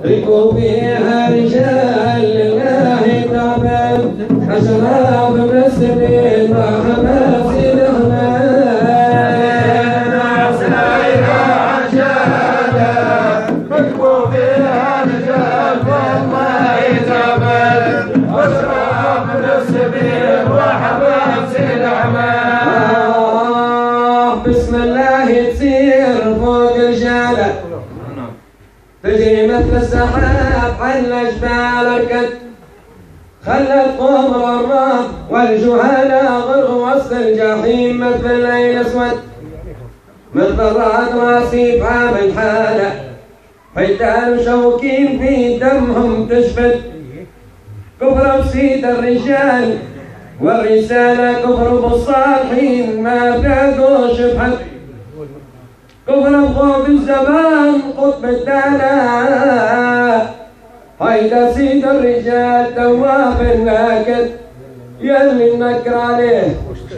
ركبوا فيها رجال لله تعبان أشراب من السبيل وحماس الأغنام سايرة عجالة ركبوا فيها رجال والله تعبان أشراب من السبيل وحماس الأعمال بسم الله تسير فوق الجالة تجري مثل السحاب على الجبال ركد خلت قمر الراب والجهلاء غرقوا وسط الجحيم مثل الليل اسود مثل الرعد راسي بعامل حاله حيتان شوكين في دمهم تشفت كفر بسيد الرجال والرسالة كفر بالصالحين ما بلاقوا شبحت كفر بخوف الزمان قطب الدلاء هيدا سيد الرجال تواب الناكد يلي نكر عليه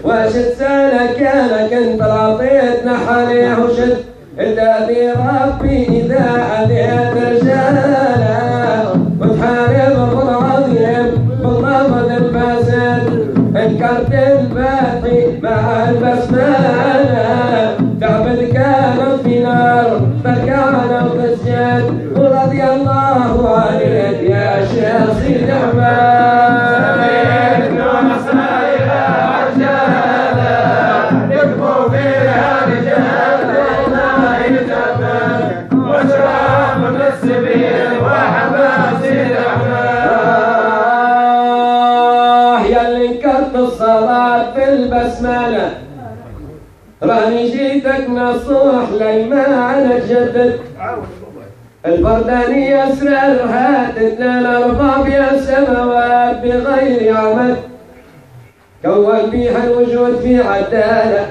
واشد سالك يالك انت العطيتنا حاليه وشد اداني ربي اذا اديت رجاله وتحارب بالعظيم بالرفض الفاسد انكرت الباقي مع البسمله تعبد كانت في نار فكانت تسجد ورضي الله عنك يا شيخ سيد احمد ركبوا فيها رجال الله تعبان واشراب من السبيل وحماس الاحمد يا اللي انكرت الصلاه في البسمله راني جيتك نصوح لما انا تجدد الفردانية اسرارها تتنال ارباب يا سماوات بغير عمد كون بيها الوجود في عدالة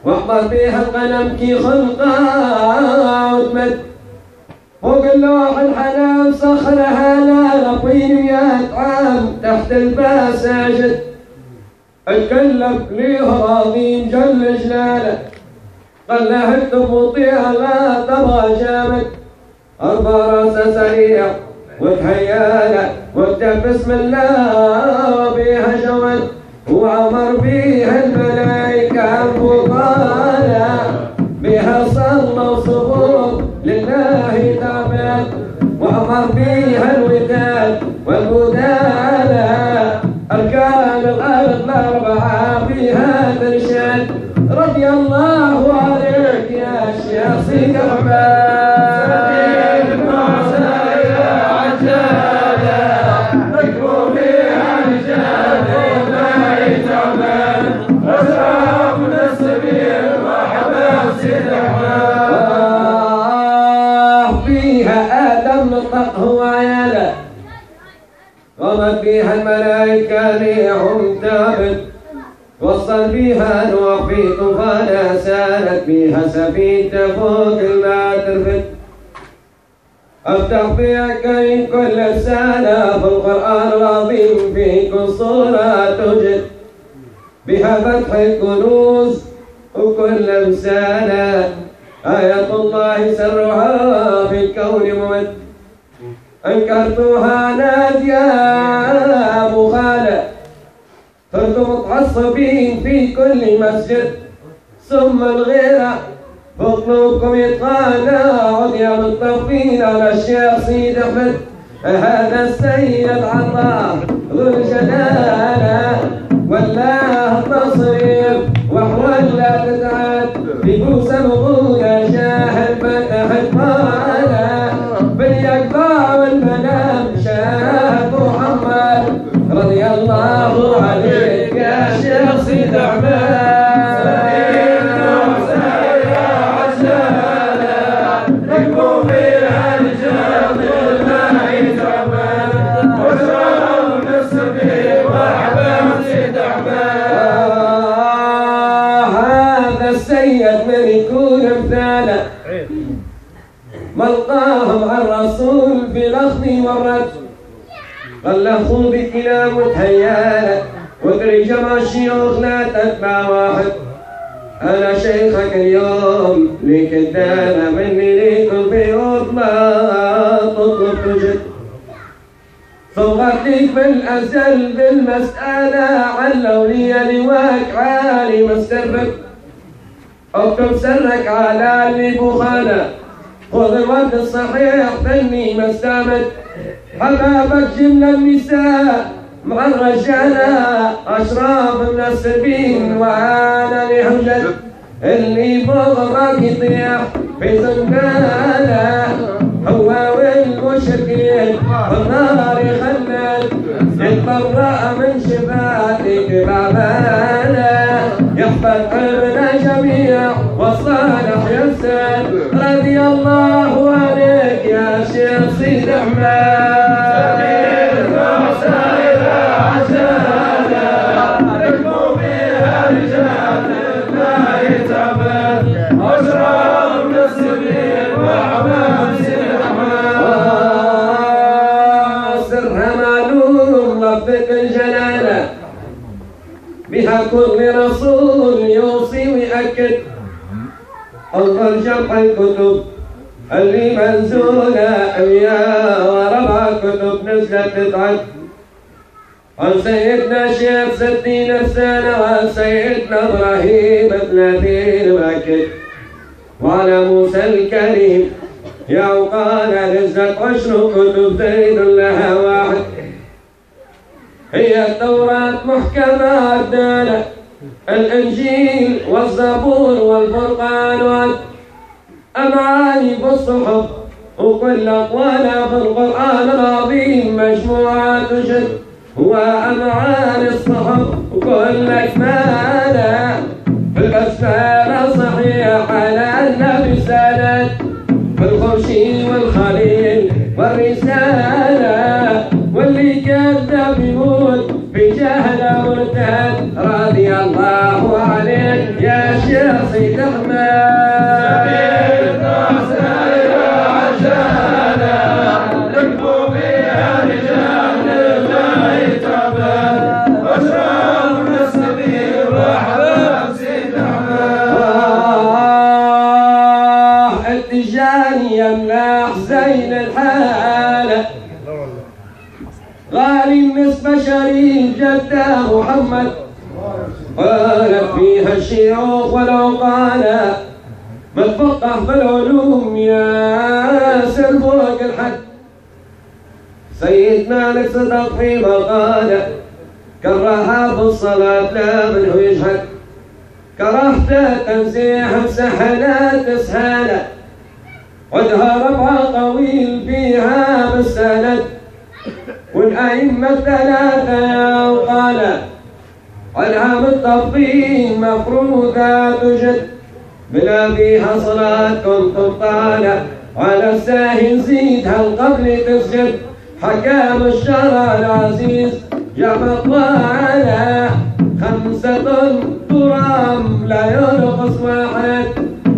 واحضر بيها القلم كي خلقا وتمد فوق اللوح الحنان صخرها لا لطين 100 عام تحت المساجد اتكلم ليه راضين جل جلاله قال له اكتب وطيها لا تبغى جامد اربع راسه سريع وتهياله واكتب بسم الله وبيها جود وعمر بيها الملايكه فضاله بيها صلى وصبور لله تعبان وعمر بيها الوداد والبداله أركان الأرض الأربعة فيها ترشد رضي الله عليك يا شيخ سيد أحمد سايرة عجالة ركبوا فيها رجال الله تعبان أشراب من السبيل وحماس الأحمد فيها آدم نطق هو عياله ومد بيها الملائكة ليهم ثابت وصل بيها نوح في طوفانها سالت بيها سفينة فوق الماء ترفد افتح بيها كريم كل رسالة في القرآن العظيم في كل صورة توجد بها فتح الكنوز وكل رسالة آية الله سرها في الكون ممد انكرتوها نادي يا ابو خالد صرتم متعصبين في كل مسجد ثم الغيرة بطنكم يتقاطع يا متطفين على الشيخ سيد احمد هذا السيد عطاء ذو الجلالة والله التصريف وحول لا تتعد بفوس مغولة جاهل فتح الطالة باليقظة والمنام شاهد محمد رضي الله عليك يا شيخ سيد احمد سايرة عجالة ركبوا فيها رجال الله تعبان واشرب من السبيل وحباب سيد احمد هذا السيد من يكون مثاله ملقاهم على الرسول في الاخذ والرد قال له خذ بكلام وتهياله وادري جمع الشيوخ لا تتبع واحد أنا شيخك اليوم لك الدالة مني ليكم في أطلال صورتك بالأزل بالمسألة علوا لي لواك عالي مستربك اكتب سرك على اللي بخانة خذ الوقت الصحيح فني مستامد حبابك جملة النساء مع الرجالة أشراف منسبين وأنا لحجج اللي بغرك يطيح في زنبالة هو والمشركين بالنار يخلد يتبرأ من شفاتك بعبالة يحفظ عبنا جميع والصالح يفسد رضي الله عليك يا شيخ سيد أحمد بها كل رسول يوصي ويأكد انظر جمع الكتب اللي منزولة أبيا وربع كتب نزلت تتعد عن سيدنا شيخ 60 سنة وعن سيدنا إبراهيم 30 مأكد وعلى موسى الكريم يعقال نزلت 10 كتب زيد لها واحد هي التوراة محكمات دالة الإنجيل والزبور والفرقان والأمعاني بالصحف وكل أقوالها في القرآن العظيم مجموعة تجد وأمعاني الصحف وكل أكمالها في الأسفار صحيح على النبي سند في الخوشي والخليل والرسالة واللي كذب يموت بجهل مرتد رضي الله عليك يا شيخ سيد أحمد التجاني يمنح زين الحالة غالي النسبة شريف جده محمد قالت فيها الشيوخ ولو قال من فقه في العلوم ياسر فوق الحد سيد مالك صدق فيما قال كرهها في الصلاة لا منه يجحد كرهت تنزيح بسحلات اسهالة عدها ربع طويل فيها بالسند والأئمة الثلاثة وقال عنها بالتفضيل مفروضة تجد بلا فيها صلاة كنتم طالع على الساهل زيدها قبل تسجد حكام الشرع العزيز جمع على 5 درام لا ينقص واحد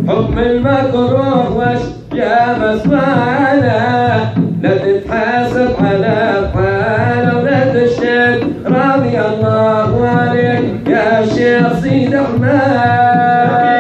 حكم المكروه وش يا مسمعنا لا تتحاسب على افعال ولا تشهد رضي الله عليك يا شيخ سيد احمد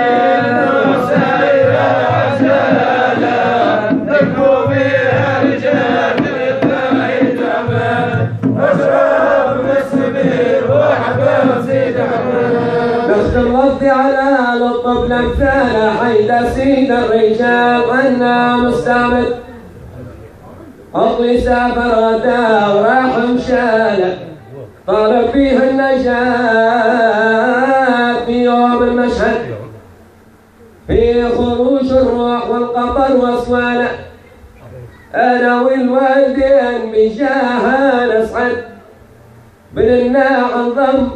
الرد على لطف الامثال حيد سيد الرجال عنا مستعمد عقلي سافر غدا وراح مشاله طالب فيه النجاة في يوم المشهد في خروج الروح والقبر واسواله انا والوالدين بجاهه نسعد بلنا انضم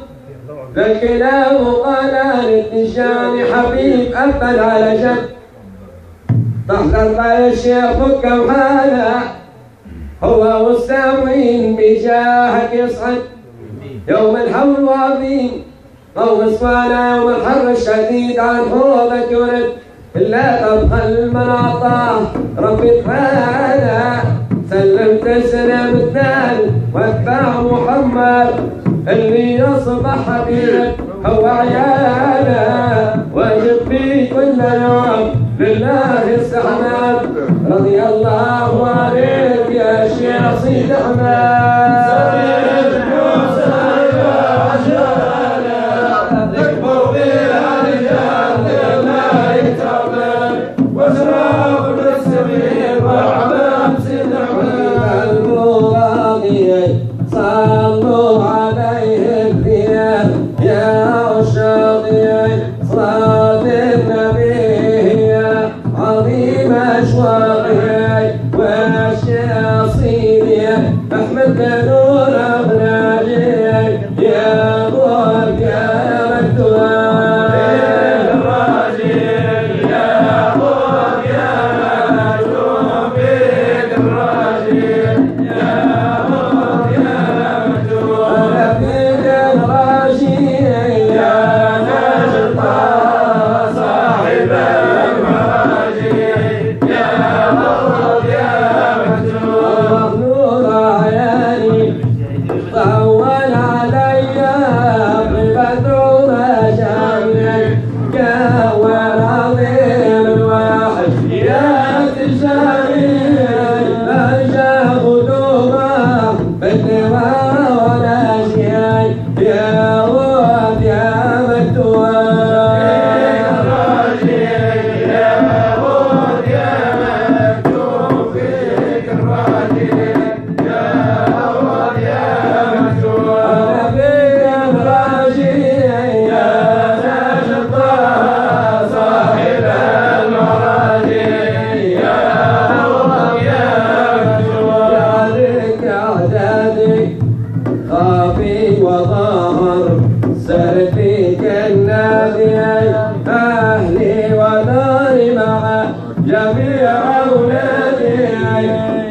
بالكلام وقال للتجاني حبيب أقبل على جد تحضر بقى الشيخ فك وحاله هو والسامعين بجاهك يصعد يوم الحول عظيم قوم الصالة يوم الحر الشديد عن حوضك يرد لا تبقى المنعطاه ربي تعالى سلم تسلم الثاني واتبع محمد اللي يصبح حبيب هو عياله واجب في كل يوم لله استحمد رضي الله عليك يا شيخ سيد احمد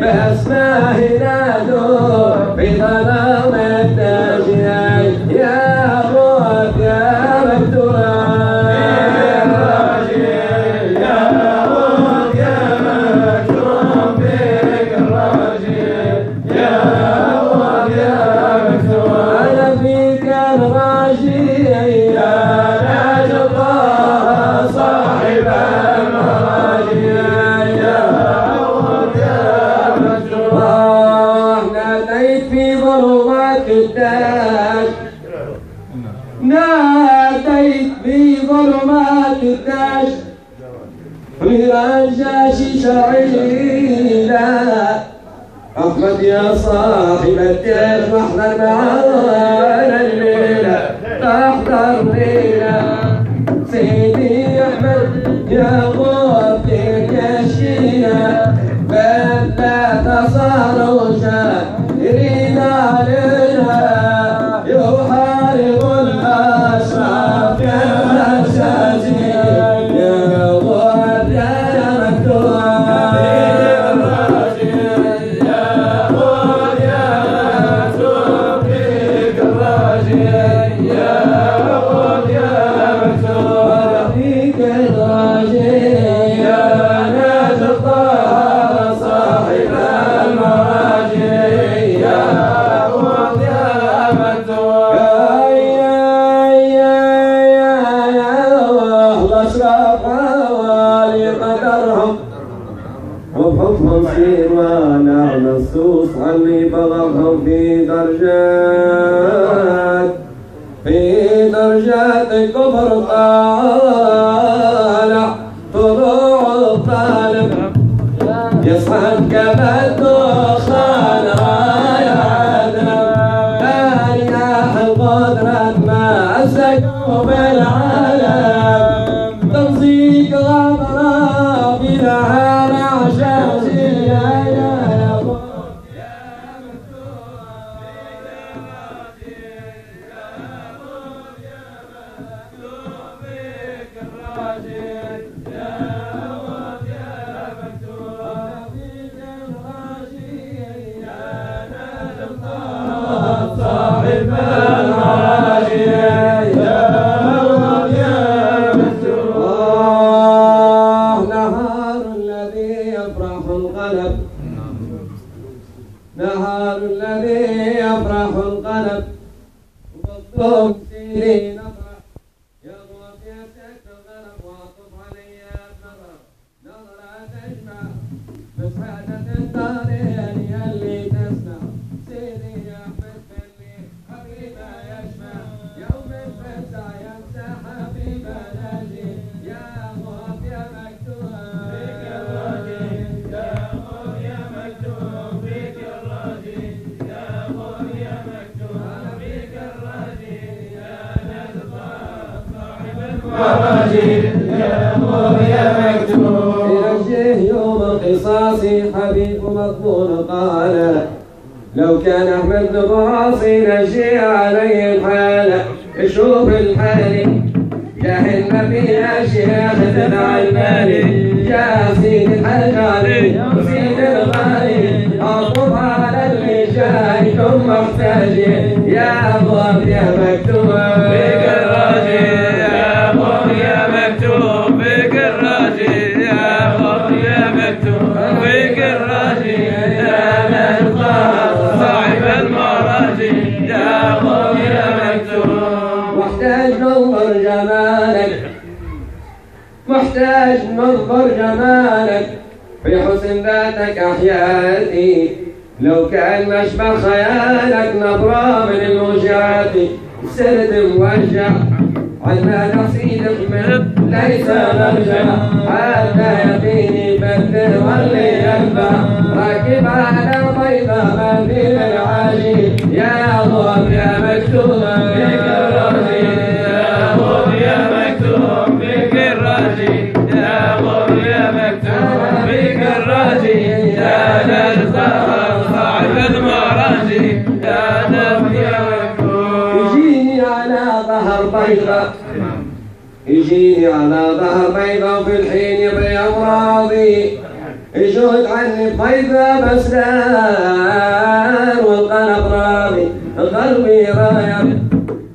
باسمه ينادوا في ظلام الدجاج يا موت يا مكتوب ناديت في ظلمات الدهر برجاش شعيلا أحمد يا صاحب الدهر واحضر معانا الليلة تحضر ليلة سيدي أحمد يا غوث كشينا بدنا تصاروا شاهرين علينا يحارب الأشراف كالمساجين يا غوث يا مكتوب يا غوث يا مكتوب فيك الراجل يا غوث يا مكتوب فيك الراجل يا ناس الطه صاحب المراجل يا غوث يا مكتوب وبحكم سير وانا نصوص عني بلغهم في درجات الكفر طالع طلوع الطالب يصعد كما الدخان رايح عدم أرياح القدرة ما أسكوا بالعالم تمزيق غبرة في نهار عشاجي يا صاحب المراجع يا ولد يا مكتوب نهار الذي يفرح القلب نهار الذي يفرح القلب والضوء سيري نفرح يا غوثيتك الغلب واطف علي النظر نظرة تجمع مسعدة الدارين يلي تسمع سيدي يا أحمد خلي حبيبه يشمع يوم الفزع يمسح حبيبه ناجي يا غوث يا مكتوب فيك الراجي يا غوث يا مكتوب فيك الراجي يا غوث يا مكتوب فيك الراجي يا نزفة صاحب المراجي يا غوث يا مكتوب يرجيه يوم القصاص حبيب مضمون قال لو كان أحمد نبراصي نجي علي الحالة شوف الحالي جاهل ما فيها شيخ تدعى المالي يا سيد الحجاري سيد الغالي أطب على اللي جايكم محتاجين يا غوث يا مكتوب فيك الراجي يا غوث يا مكتوب فيك الراجي يا غوث يا مكتوب فيك الراجي يا نلقى صاحب المراجي يا غوث يا مكتوب محتاج ننظر جمالك محتاج ننظر جمالك في حسن ذاتك أحياتي لو كان مشبه خيالك نظرة من الموجات سرد موجع عنا نصيدك من ليس مرجع حتى يقيني بدر واللي ينفع راكب على بيضة منديل العاجي يا غوث يا مكتوب فيك الراجي يا غوث يا مكتوب فيك الراجي يا غوث يا مكتوب فيك الراجي يا نلقى صاحب المراجي يا نلقى يا مكتوب يجيني على ظهر بيضة يجيني على ظهر بيضة في الحين يبري أمراضي يشهد عني بطيبة بسرار والقلب راضي قلبي راير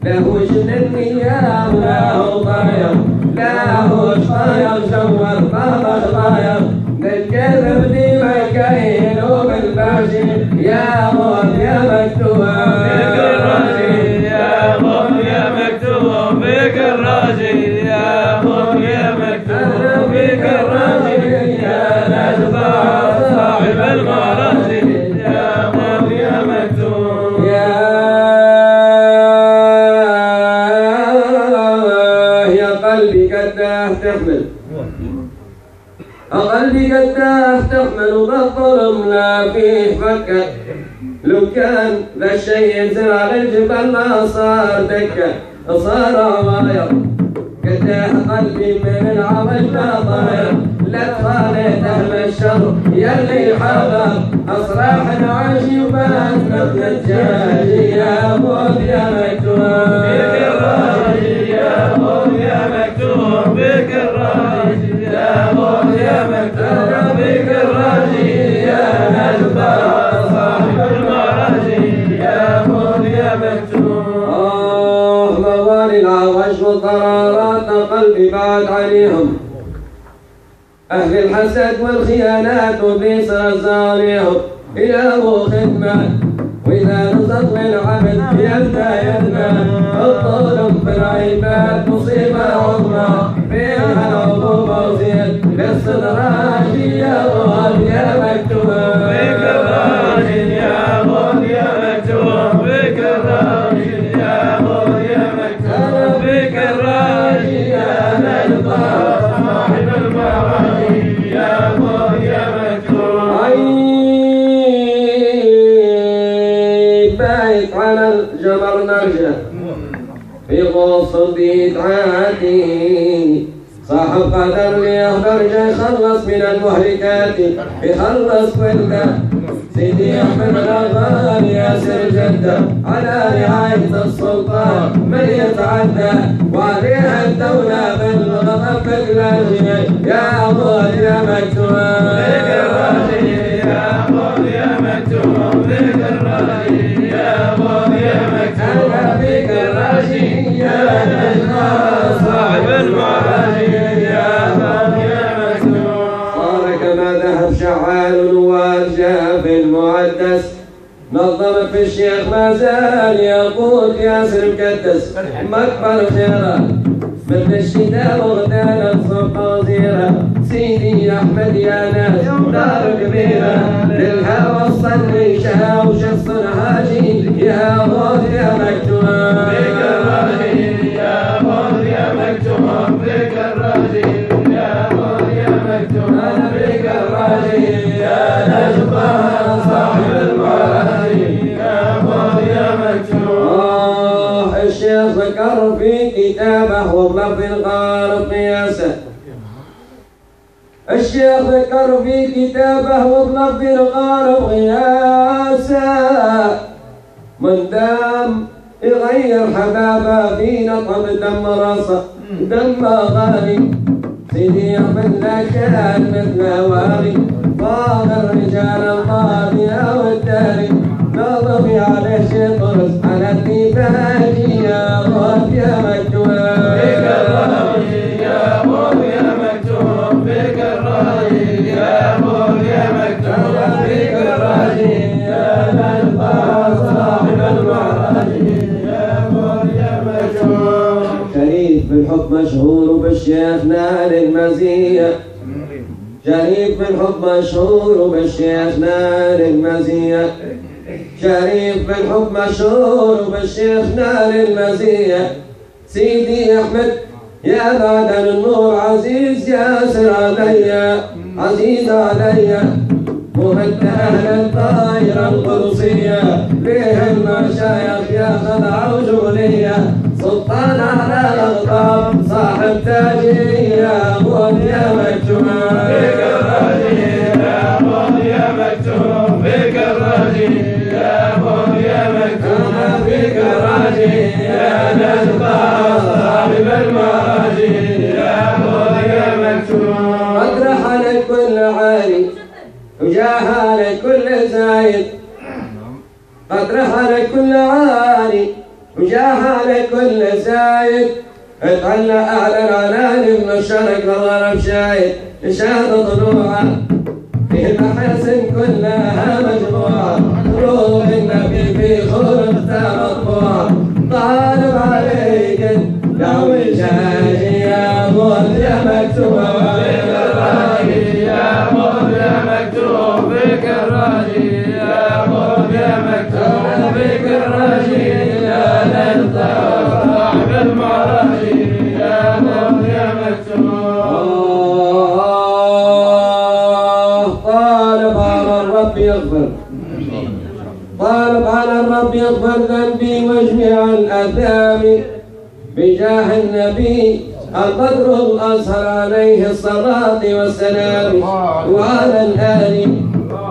له جنني يا وله طاير له طاير جور طابخ طاير نتكلم في مكاين وبالباشي يا موت يا مكتوب فيك الراجي يا موت يا مكتوب فيك الراجي يا موت يا مكتوب فيك الراجي يا نجبار صاحب المراجي يا موت يا مكتوب يا قلبي قداه تحمل قلبي قداه تحمل بالظلم لا فيه فكه لو كان ذا الشيء ينزل على الجبل ما صار دكه صار عواير قداه قلبي من العمل لا طاير لا تخالط اهل الشر يلي حاضر اصراح العاشي وبات مثل الجاجي يا موت يا مكتوب فيك الراجي يا موت يا مكتوب فيك الراجي يا موت يا مكتوب فيك الراجي يا نجبار صاحب المراجي يا موت يا مكتوب موالي العوج والقرارات قلبي بعد عليهم أهل الحسد والخيانات وابليس رزاليهم إله خدمة وإذا نزل للعبد يبدا يدمى الظلم في العباد مصيبة عظمى فيها العقوبة وزيد للصدراج يا موت يا مكتوب فيك الراجي يا موت يا مكتوب فيك الراجي يا موت يا مكتوب فيك الراجي يا نجبار صاحب المراجي يا موت يا مكتوب بايت على الجمر نرجع في غوص بيدعاتي صاحب قدر ليهدر جاي يخلص من المهلكات يخلص كله سيدي احمد الغالي ياسر جده على رعايه السلطان من يتعدى وعليها الدوله بالغضب اللاجئ يا موت يا مكتوب فيك الراجي يا موت يا مكتوب فيك الراجي يا موت يا مكتوب فيك الراجي يا نجبار صاحب المراجي يا موت يا مكتوب صار كما ذهب شعال والجاف المعدس نظم في الشيخ ما زال يقول ياسر مكدس مكبر خيرات مثل الشتاء وغدال الصبح وزيرة سيدي أحمد يا ناس دار كبيرة للهوى الصلي شاوش الصنهاجي يا موت يا مكتوب فيك الراجي يا موت يا مكتوب فيك الراجي يا موت يا مكتوب فيك الراجي يا نجبار صاحب المراجي يا موت يا مكتوب الشيخ ذكر في كتابه وبلفظ الغالب قياسه الشيخ ذكر في كتابه وبلفظ الغالب قياسه من دام يغير حبابه في نطب دم راسه دم غالي سيدي احمد لا كان مثل والي فاضل رجال الماضي والتالي نظم عليه شطرس على الديباجي يا موت يا مكتوب فيك الراجي يا موت يا مكتوب فيك الراجي يا موت يا مكتوب فيك الراجي يا نجبار صاحب المراجي يا موت يا مكتوب شريف بالحب مشهور وبالشيخ نال المزية شريف بالحب مشهور وبالشيخ نال المزية شريف بالحب مشهور وبالشيخ نال المزية سيدي أحمد يا بعد النور عزيز ياسر عليا عزيز عليا مهد أهل الطائرة القدسية فيه المشايخ يا خضع وجولية سلطان على الأغطاب صاحب تاجي يا موت يا مكتوب فيك الراجي يا موت يا مكتوب فيك الراجي يا موت يا مكتوب فيك الراجي يا نجبار صاحب المراجي يا موت يا مكتوب قد رحل كل عالي زايد قد رحل كل عالي وجاهل كل زايد اتعلى أعلن علاني من الشرق والغرب شايد شاد طلوعه فيه المحاسن كلها مجموعة روح النبي في خلقته مطبوعة طالب عليك دعوي الجاهي يا موت يا مكتوب فيك الراجي يا موت يا مكتوب فيك الراجي يا موت يا مكتوب فيك الراجي يا للطرح بالمراجي يا موت يا مكتوب طالب على الرب يغفر ذنبي وجميع الآثام بجاه النبي القدر الأزهر عليه الصلاة والسلام وعلى الآل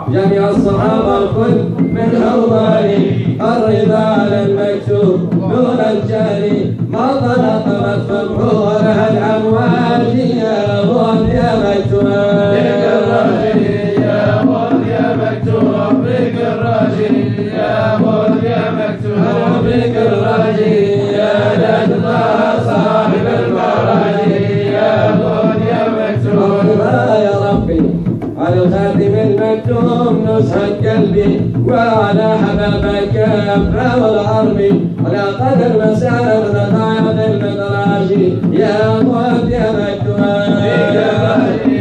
جميع الصحابة الكل من أولي الرضا على المكتوب نور الجاري ما طلقت فمحوها لها الأمواج يا موت يا مكتوب فيك الراجي يا موت يا مكتوب فيك الراجي يا موت يا مكتوب فيك الراجي يا لله صاحب المراجي يا موت يا مكتوب يا ربي على الخاتم المكتوم نزهة قلبي وعلى حبابك أبرا والعربي على قدر مسار رضايا المدراجي يا موت يا مكتوم فيك الراجي